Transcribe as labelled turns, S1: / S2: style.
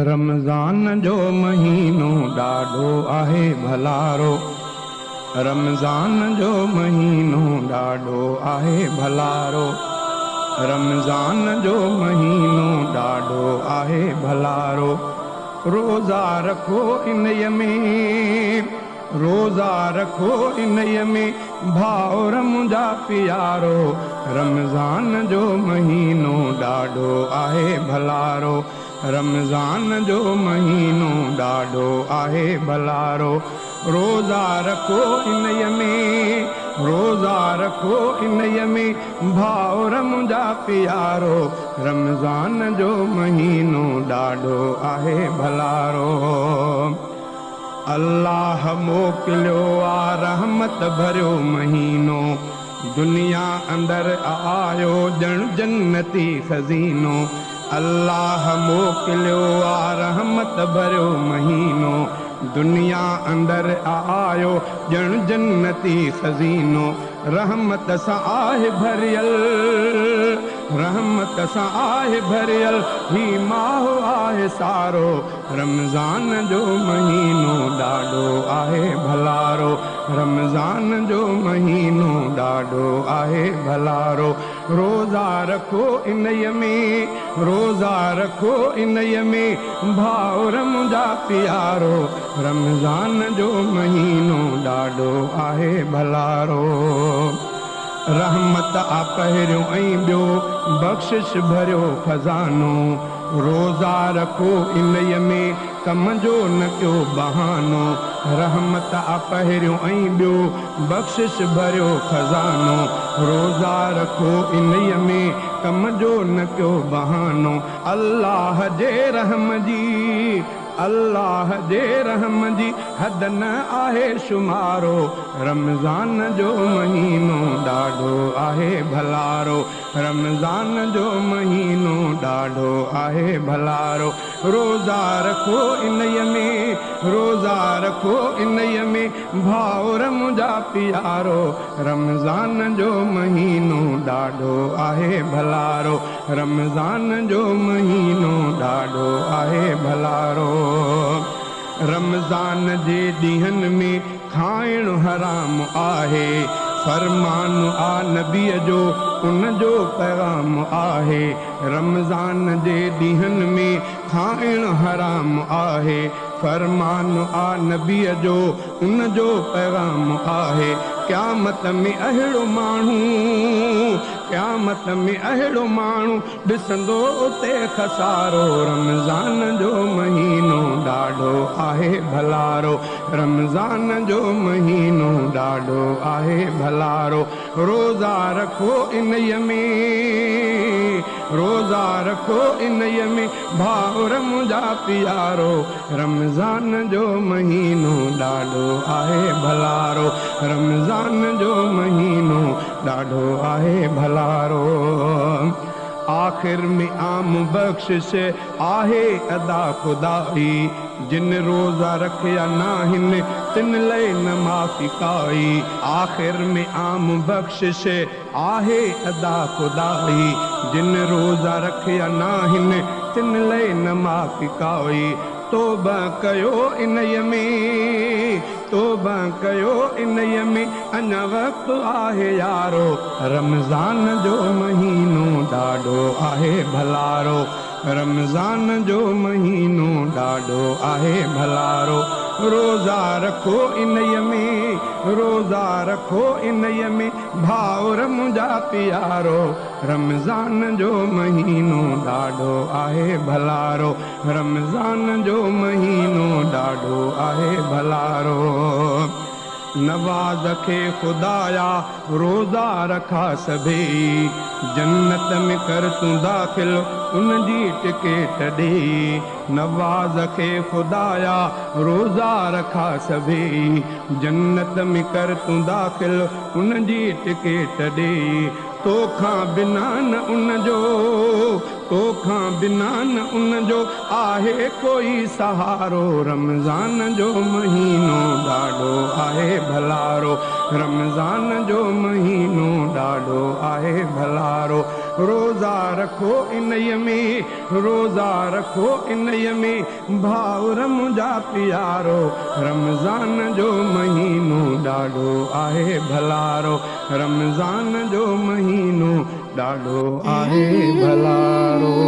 S1: रमज़ान जो महीनो ॾाढो आहे भलारो। रमज़ान जो महीनो ॾाढो आहे भलारो। रमज़ान जो महीनो ॾाढो आहे भलारो। रोज़ा रखो इन्हीअ में, रोज़ा रखो इन्हीअ में भाउर मुंहिंजा प्यारो। रमज़ान जो महीनो ॾाढो आहे भलारो। रमज़ान जो महीनो ॾाढो आहे भलारो। रोज़ा रखो इन्हीअ में, रोज़ा रखो इन्हीअ में भाउर मुंहिंजा प्यारो। रमज़ान जो महीनो ॾाढो आहे भलारो। अल्लाह मोकिलियो आ रहमत भरियो महीनो। दुनिया अंदर आयो ॼण जन्नती खज़ीनो। अल्लाह मोकिलियो आ रहमत भरियो महीनो। दुनिया अंदर आयो ॼण जन्नती खज़ीनो। रहमत सां आहे भरियल, रहमत सां आहे भरियल ही माहो आहे सारो। रमज़ान जो महीनो ॾाढो आहे भलारो। रमज़ान जो महीनो ॾाढो आहे भलारो। रोज़ा रखो इन्हीअ में, रोज़ा रखो इन्हीअ में भाउर मुंहिंजा प्यारो। रमज़ान जो महीनो ॾाढो आहे भलारो। रहमत आ पहिरियों ऐं ॿियो बख़्शिश भरियो खज़ानो। रोज़ा रखो इन्हीअ में कम जो न कयो बहानो। रहमत आ पहिरियों ऐं ॿियो बख़्शिश भरियो खज़ानो। रोज़ा रखो इन्हीअ में कम जो न कयो बहानो। अल्लाह जे रहम जी, अल्लाह जे रहम जी हद न आहे शुमारो। रमज़ान जो महीनो ॾाढो आहे भलारो। रमज़ान जो महीनो ॾाढो आहे भलारो। रोज़ा रखो इन्हीअ में, रोज़ा रखो इन्हीअ में भाउर मुंहिंजा प्यारो। रमज़ान जो महीनो ॾाढो आहे भलारो। रमज़ान जो महीनो ॾाढो आहे भलारो। रमज़ान जे ॾींहंनि में खाइण हराम आहे। फरमान आ नबीअ जो उन जो पैगाम आहे। रमज़ान जे ॾींहंनि में खाइण हराम आहे। फरमान आ नबीअ जो उन जो पैगाम आहे। क़यामत में अहिड़ो माण्हू, क़यामत में अहिड़ो माण्हू ॾिसंदो उते खसारो। रमज़ान जो महीनो ॾाढो आहे भलारो। रमज़ान जो महीनो ॾाढो आहे भलारो। रोज़ा रखो इन्हीअ में, रोज़ा रखो इन्हीअ में भाउर मुंहिंजा प्यारो। रमज़ान जो महीनो ॾाढो आहे भलारो। रमज़ान जो महीनो ॾाढो आहे भलारो। आख़िर में आम बख़्शिश आहे अदा खुदाई। जिन रोज़ा रखिया नाहिन तिन लाइ न माफ़ी काई। आख़िर में आम बख़्शिश आहे अदा खुदाई। जिन रोज़ा रखिया नाहिन तिन लाइ न माफ़ी काई। तौबा कयो इन्हीअ में, तौबा कयो इन्हीअ में अञा वक़्तु आहे यारो। रमज़ान जो महीनो ॾाढो आहे भलारो। रमज़ान जो महीनो ॾाढो आहे भलारो। रोज़ा रखो इन्हीअ में, रोज़ा रखो इन्हीअ में भाउर मुंहिंजा प्यारो। रमज़ान जो महीनो ॾाढो आहे भलारो। रमज़ान जो महीनो ॾाढो आहे भलारो। नवाज़ खे ख़ुदाया रोज़ा रखा सभई। जन्नत में कर तूं दाख़िल उन जी टिकेट ॾेई। नवाज़ खे ख़ुदाया रोज़ा रखा सभई। जन्नत में कर तूं दाख़िल उन जी टिकेट ॾेई। तोखां बिना न उन जो, तोखां बिना न उन जो आहे कोई सहारो। रमज़ान जो महीनो ॾाढो आहे भलारो। रमज़ान जो महीनो ॾाढो आहे भलारो। रोज़ा रखो इन्हीअ में, रोज़ा रखो इन्हीअ में भाउर मुंहिंजा प्यारो, रमज़ान जो महीनो ॾाढो आहे भलारो, रमज़ान जो महीनो ॾाढो आहे भलारो।